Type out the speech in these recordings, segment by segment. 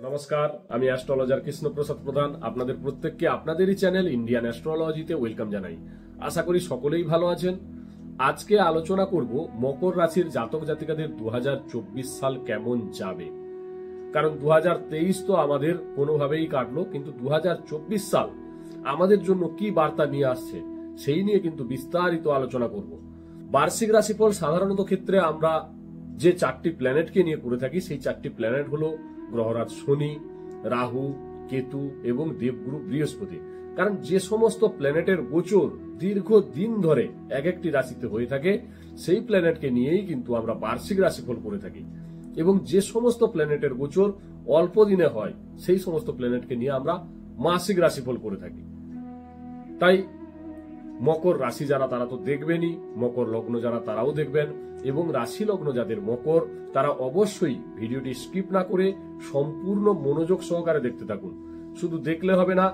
নমস্কার, আমি অ্যাস্ট্রোলজার কৃষ্ণপ্রসাদ প্রধান আপনাদের প্রত্যেককে আপনাদেরই চ্যানেল ইন্ডিয়ান অ্যাস্ট্রোলজিতে ওয়েলকাম জানাই। আশা করি সকলেই ভালো আছেন। আজকে আলোচনা করব মকর রাশির জাতক জাতিকাদের 2024 সাল কেমন যাবে। কারণ 2023 তো আমাদের কোনোভাবেই কাটলো, কিন্তু 2024 সাল আমাদের জন্য কি বার্তা নিয়ে আসছে সেই নিয়ে কিন্তু বিস্তারিত আলোচনা করব। বার্ষিক রাশিফল সাধারণত ক্ষেত্রে আমরা যে 4টি প্ল্যানেটকে নিয়ে করে থাকি, সেই 4টি প্ল্যানেট হলো গ্রহরাজ শনি, রাহু, কেতু এবং দেবগুরু বৃহস্পতি। কারণ যে সমস্ত প্ল্যানেটের গোচর দীর্ঘদিন ধরে এক একটি রাশিতে হয়ে থাকে, সেই প্ল্যানেটকে নিয়েই কিন্তু আমরা বার্ষিক রাশিফল করে থাকি। এবং যে সমস্ত প্ল্যানেটের গোচর অল্প দিনে হয়, সেই সমস্ত প্ল্যানেটকে নিয়ে আমরা মাসিক রাশিফল করে থাকি। তাই মকর রাশি যারা তারা তো দেখবেনই, মকর লগ্ন যারা তারাও দেখবেন, এবং রাশি লগ্ন যাদের মকর তারা অবশ্যই ভিডিওটি স্কিপ না করে সম্পূর্ণ মনোযোগ সহকারে দেখতে থাকুন। শুধু দেখলে হবে না,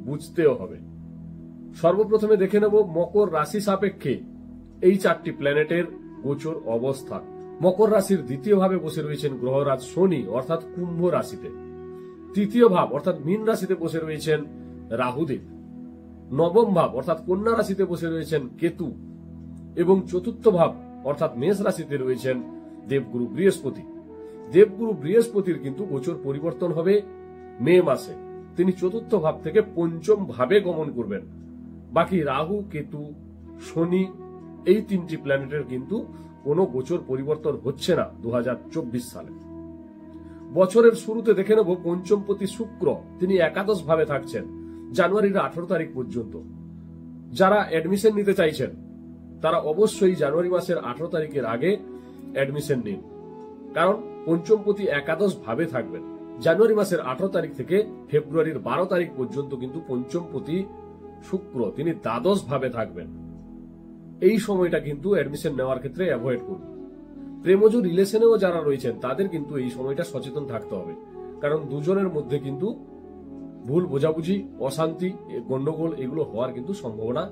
বুঝতেও হবে। সর্বপ্রথমে দেখে নেব মকর রাশি সাপেক্ষে এই 4টি প্ল্যানেটের গোচর অবস্থা। মকর রাশির দ্বিতীয় ভাবে বসে রয়েছেন গ্রহরাজ শনি, অর্থাৎ কুম্ভ রাশিতে। তৃতীয় ভাব অর্থাৎ মীন রাশিতে বসে রয়েছেন রাহুদেব। নবম ভাব অর্থাৎ কন্যা রাশিতে বসে রয়েছেন কেতু, এবং চতুর্থ ভাব অর্থাৎ মেষ রাশিতে রয়েছেন দেবগুরু বৃহস্পতি। দেবগুরু বৃহস্পতির কিন্তু গোচর পরিবর্তন হবে মে মাসে। তিনি চতুর্থ ভাব থেকে পঞ্চম ভাবে গমন করবেন। বাকি রাহু, কেতু, শনি এই 3টি প্ল্যানেটের কিন্তু কোনো গোচর পরিবর্তন হচ্ছে না 2024 সালে। বছরের শুরুতে দেখে নেব পঞ্চমপতি শুক্র, তিনি একাদশ ভাবে থাকছেন জানুয়ারির 18 তারিখ পর্যন্ত। যারা অ্যাডমিশন নিতে চাইছেন তারা অবশ্যই জানুয়ারি মাসের 18 তারিখের আগে অ্যাডমিশন নিন, কারণ পঞ্চমপতি একাদশ ভাবে থাকবেন। জানুয়ারি মাসের 18 তারিখ থেকে ফেব্রুয়ারির 12 তারিখ পর্যন্ত কিন্তু পঞ্চমপতি শুক্র তিনি দ্বাদশ ভাবে থাকবেন। এই সময়টা কিন্তু অ্যাডমিশন নেওয়ার ক্ষেত্রে অ্যাভয়েড করুন। প্রেমজ রিলেশনেও যারা রয়েছেন তাদের কিন্তু এই সময়টা সচেতন থাকতে হবে, কারণ দুজনের মধ্যে কিন্তু ভুল বোঝাবুঝি, অশান্তি, গন্ডগোল এগুলো হওয়ার কিন্তু সম্ভাবনা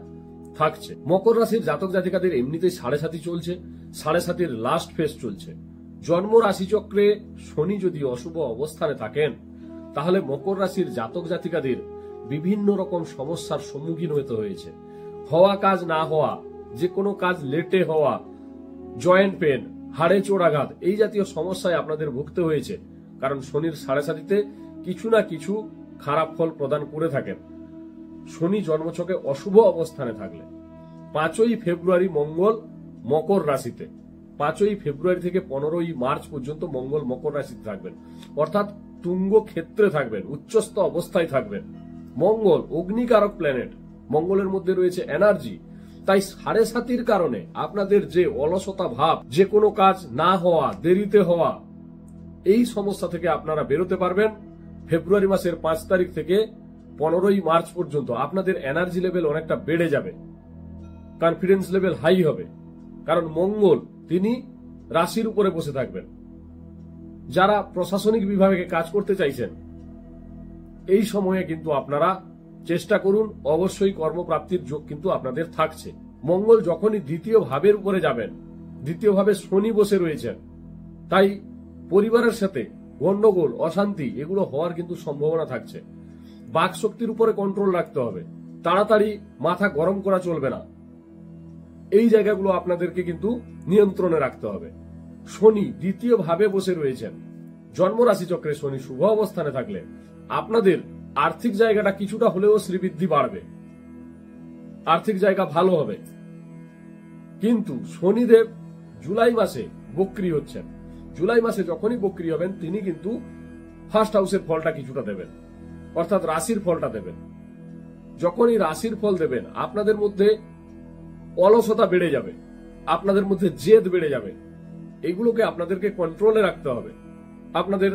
থাকছে। মকর রাশির জাতক জাতিকাদের এমনিতেই 7.5 চলছে, 7.5 লাস্ট ফেজ চলছে। জন্ম রাশিচক্রে শনি যদি অশুভ অবস্থানে থাকেন, তাহলে মকর রাশির জাতক জাতিকাদের বিভিন্ন রকম সমস্যার সম্মুখীন হতে হয়েছে। হওয়া কাজ না হওয়া, যে কোনো কাজ লেটে হওয়া, জয়েন্ট পেন, হাড়ে চোরাঘাত এই জাতীয় সমস্যায় আপনাদের ভুগতে হয়েছে। কারণ শনির 7.5 কিছু না কিছু খারাপ ফল প্রদান করে থাকেন। শনি জন্মছকে অশুভ অবস্থানে থাকলে 5ই ফেব্রুয়ারি মঙ্গল মকর রাশিতে, 5ই ফেব্রুয়ারি থেকে 15ই মার্চ পর্যন্ত মঙ্গল মকর রাশিতে থাকবেন, অর্থাৎ তুঙ্গ ক্ষেত্রে থাকবেন, উচ্চস্থ অবস্থায় থাকবেন। মঙ্গল অগ্নিকারক প্ল্যানেট, মঙ্গলের মধ্যে রয়েছে এনার্জি। তাই 7.5 কারণে আপনাদের যে অলসতা ভাব, যে কোনো কাজ না হওয়া, দেরিতে হওয়া, এই সমস্যা থেকে আপনারা বেরোতে পারবেন। ফেব্রুয়ারি মাসের 5 তারিখ থেকে 15ই মার্চ পর্যন্ত আপনাদের এনার্জি লেভেল অনেকটা বেড়ে যাবে, কনফিডেন্স লেভেল হাই হবে, কারণ মঙ্গল তিনি রাশির উপরে বসে থাকবেন। যারা প্রশাসনিক বিভাগে কাজ করতে চাইছেন, এই সময়ে কিন্তু আপনারা চেষ্টা করুন, অবশ্যই কর্মপ্রাপ্তির যোগ কিন্তু আপনাদের থাকছে। মঙ্গল যখনই দ্বিতীয় ভাবের উপরে যাবেন, দ্বিতীয় ভাবে শনি বসে রয়েছেন, তাই পরিবারের সাথে গন্ডগোল, অশান্তি এগুলো হওয়ার কিন্তু সম্ভাবনা থাকছে। বাক শক্তির উপরে কন্ট্রোল রাখতে হবে, তাড়াতাড়ি মাথা গরম করা চলবে না। এই জায়গাগুলো আপনাদেরকে কিন্তু নিয়ন্ত্রণে রাখতে হবে। শনি দ্বিতীয় ভাবে বসে রয়েছেন, জন্ম রাশি চক্রে শনি শুভ অবস্থানে থাকলে আপনাদের আর্থিক জায়গাটা কিছুটা হলেও শ্রীবৃদ্ধি বাড়বে, আর্থিক জায়গা ভালো হবে। কিন্তু শনিদেব জুলাই মাসে বক্রি হচ্ছেন। জুলাই মাসে যখনই বক্রি হবেন তিনি কিন্তু ফার্স্ট হাউসের ফলটা কিছুটা দেবেন, অর্থাৎ রাশির ফলটা দেবেন। যখনই রাশির ফল দেবেন আপনাদের মধ্যে অলসতা বেড়ে যাবে, আপনাদের মধ্যে জেদ বেড়ে যাবে। এগুলোকে আপনাদেরকে কন্ট্রোলে রাখতে হবে। আপনাদের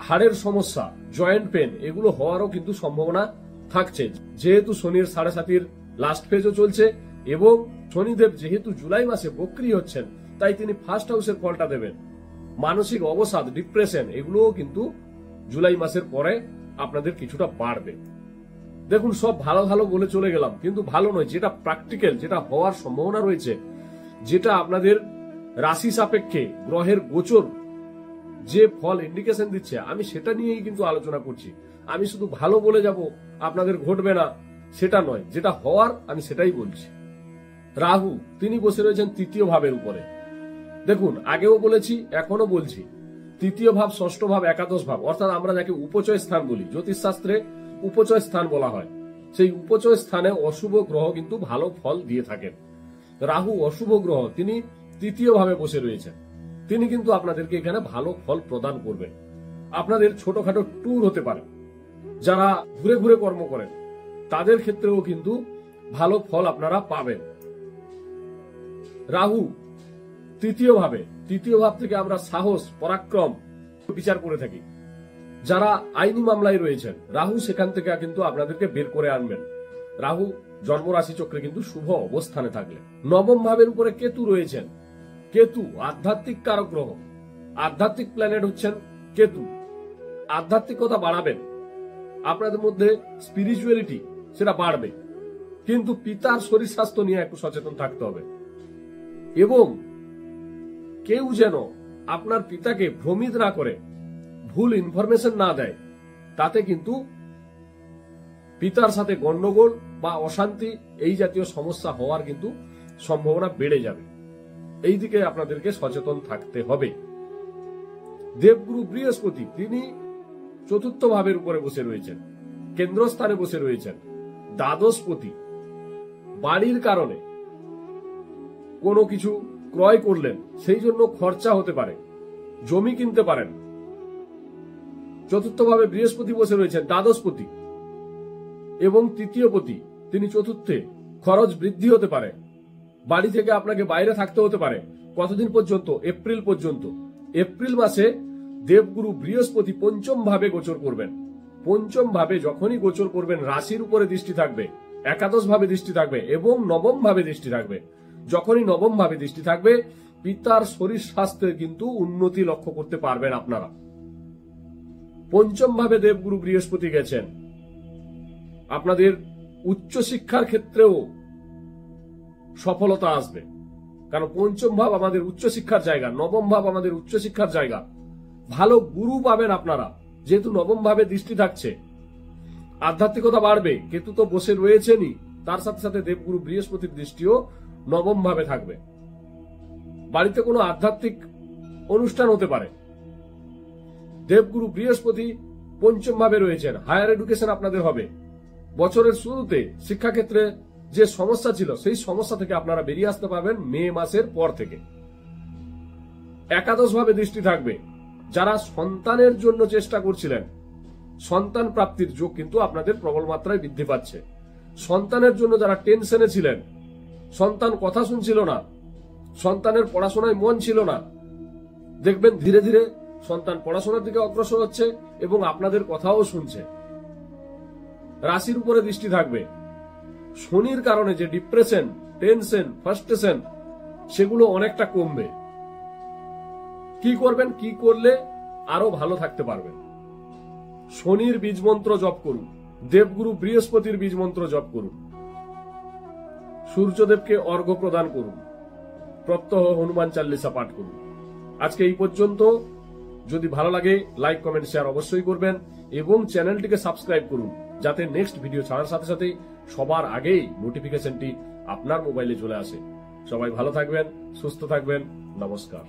হাড়ের সমস্যা, জয়েন্ট পেন এগুলো হওয়ারও কিন্তু সম্ভাবনা থাকছে, যেহেতু শনির 7.5 লাস্ট ফেজও চলছে এবং শনিদেব যেহেতু জুলাই মাসে বক্রি হচ্ছেন, তাই তিনি ফার্স্ট হাউসের ফলটা দেবেন। মানসিক অবসাদ, ডিপ্রেশন এগুলোও কিন্তু জুলাই মাসের পরে আপনাদের কিছুটা বাড়বে। দেখুন, সব ভালো ভালো বলে চলে গেলাম, কিন্তু ভালো নয়। যেটা প্র্যাকটিক্যাল, যেটা হওয়ার সম্ভাবনা রয়েছে, যেটা আপনাদের রাশি সাপেক্ষে গ্রহের গোচর যে ফল ইন্ডিকেশন দিচ্ছে আমি সেটা নিয়েই কিন্তু আলোচনা করছি। আমি শুধু ভালো বলে যাব আপনাদের ঘটবে না সেটা নয়, যেটা হওয়ার আমি সেটাই বলছি। রাহু তিনি বসে রয়েছেন তৃতীয় ভাবের উপরে। দেখুন, আগেও বলেছি এখনো বলছি, তৃতীয় ভাব, ষষ্ঠ ভাব, একাদশ ভাব, অর্থাৎ আমরা যাকে উপচয় স্থান বলি, জ্যোতিষশাস্ত্রে উপচয় স্থান বলা হয়, সেই উপচয় স্থানে অশুভ গ্রহ কিন্তু ভালো ফল দিয়ে থাকেন। রাহু অশুভ গ্রহ, তিনি তৃতীয় ভাবে বসে রয়েছেন, তিনি কিন্তু আপনাদেরকে এখানে ভালো ফল প্রদান করবেন। আপনাদের ছোটখাটো ট্যুর হতে পারে, যারা ঘুরে ঘুরে কর্ম করেন তাদের ক্ষেত্রেও কিন্তু ভালো ফল আপনারা পাবেন। রাহু তৃতীয় ভাব থেকে আমরা সাহস, পরাক্রম বিচার করে থাকি। যারা আইনি মামলায় রয়েছেন, রাহু সেখান থেকে কিন্তু আপনাদেরকে বের করে আনবেন। রাহু জন্মরাশি চক্রে কিন্তু শুভ অবস্থানে থাকলে। নবম ভাবের উপরে কেতু রয়েছেন। কেতু আধ্যাত্মিক কারক গ্রহ, আধ্যাত্মিক প্ল্যানেট হচ্ছেন কেতু। আধ্যাত্মিকতা বাড়াবেন, আপনাদের মধ্যে স্পিরিচুয়ালিটি সেটা বাড়বে, কিন্তু পিতার শরীর স্বাস্থ্য নিয়ে একটু সচেতন থাকতে হবে। এবং কেউ যেন আপনার পিতাকে ভ্রমিত না করে, ভুল ইনফরমেশন না দেয়, তাতে কিন্তু পিতার সাথে গন্ডগোল বা অশান্তি এই জাতীয় সমস্যা হওয়ার কিন্তু সম্ভাবনা বেড়ে যাবে। এই দিকে আপনাদেরকে সচেতন থাকতে হবে। দেবগুরু বৃহস্পতি তিনি চতুর্থ ভাবের উপরে বসে রয়েছেন, কেন্দ্রস্থানে বসে রয়েছেন, দ্বাদশপতি। বাড়ির কারণে কোনো কিছু ক্রয় করলেন, সেই জন্য খরচা হতে পারে, জমি কিনতে পারেন। চতুর্থ ভাবে বৃহস্পতি বসে রয়েছেন, দ্বাদশপতি এবং তৃতীয়পতি তিনি চতুর্থে। খরচ বৃদ্ধি হতে পারে, বাড়ি থেকে আপনাকে বাইরে থাকতে হতে পারে। কতদিন পর্যন্ত? এপ্রিল পর্যন্ত। এপ্রিল মাসে দেবগুরু বৃহস্পতি পঞ্চম ভাবে গোচর করবেন। পঞ্চম ভাবে যখনই গোচর করবেন, রাশির উপরে দৃষ্টি থাকবে, একাদশ ভাবে দৃষ্টি থাকবে এবং নবম ভাবে দৃষ্টি থাকবে। যখনই নবম ভাবে দৃষ্টি থাকবে, পিতার শরীর স্বাস্থ্যের কিন্তু উন্নতি লক্ষ্য করতে পারবেন আপনারা। পঞ্চম ভাবে দেবগুরু বৃহস্পতি গেছেন, আপনাদের উচ্চশিক্ষার ক্ষেত্রেও সফলতা আসবে, কারণ পঞ্চম ভাব আমাদের উচ্চশিক্ষার জায়গা, নবম ভাব আমাদের উচ্চশিক্ষার জায়গা। ভালো গুরু পাবেন আপনারা, যেহেতু নবম ভাবে দৃষ্টি থাকছে। আধ্যাত্মিকতা বাড়বে, কেতু তো বসে রয়েছেনই, তার সাথে সাথে দেবগুরু বৃহস্পতির দৃষ্টিও নবম ভাবে থাকবে। বাড়িতে কোনো আধ্যাত্মিক অনুষ্ঠান হতে পারে। দেবগুরু বৃহস্পতি পঞ্চম ভাবে রয়েছেন, হায়ার এডুকেশন আপনাদের হবে। বছরের শুরুতে শিক্ষাক্ষেত্রে যে সমস্যা ছিল, সেই সমস্যা থেকে আপনারা বেরিয়ে আসতে পারবেন মে মাসের পর থেকে। একাদশ ভাবে দৃষ্টি থাকবে, যারা সন্তানের জন্য চেষ্টা করছিলেন, সন্তান প্রাপ্তির যোগ কিন্তু আপনাদের প্রবল মাত্রায় বৃদ্ধি পাচ্ছে। সন্তানের জন্য যারা টেনশনে ছিলেন, সন্তান কথা শুনছিল না, সন্তানের পড়াশোনায় মন ছিল না, দেখবেন ধীরে ধীরে সন্তান পড়াশোনার দিকে অগ্রসর হচ্ছে এবং আপনাদের কথাও শুনছে। রাশির উপরে দৃষ্টি থাকবে, শনির কারণে যে ডিপ্রেশন, টেনশন, ফ্রাস্ট্রেশন সেগুলো অনেকটা কমবে। কি করবেন, কি করলে আরো ভালো থাকতে পারবেন? শনির বীজ মন্ত্র জপ করুন, দেবগুরু বৃহস্পতির বীজ মন্ত্র জপ করুন, সূর্যদেবকে অর্ঘ্য প্রদান করুন, প্রত্যহ হনুমান চাল্লিশা পাঠ করুন। আজকে এই পর্যন্ত। যদি ভালো লাগে লাইক, কমেন্ট, শেয়ার অবশ্যই করবেন এবং চ্যানেলটিকে সাবস্ক্রাইব করুন, যাতে নেক্সট ভিডিও ছাড়ার সাথে সাথে সবার আগেই নোটিফিকেশনটি আপনার মোবাইলে চলে আসে। সবাই ভালো থাকবেন, সুস্থ থাকবেন। নমস্কার।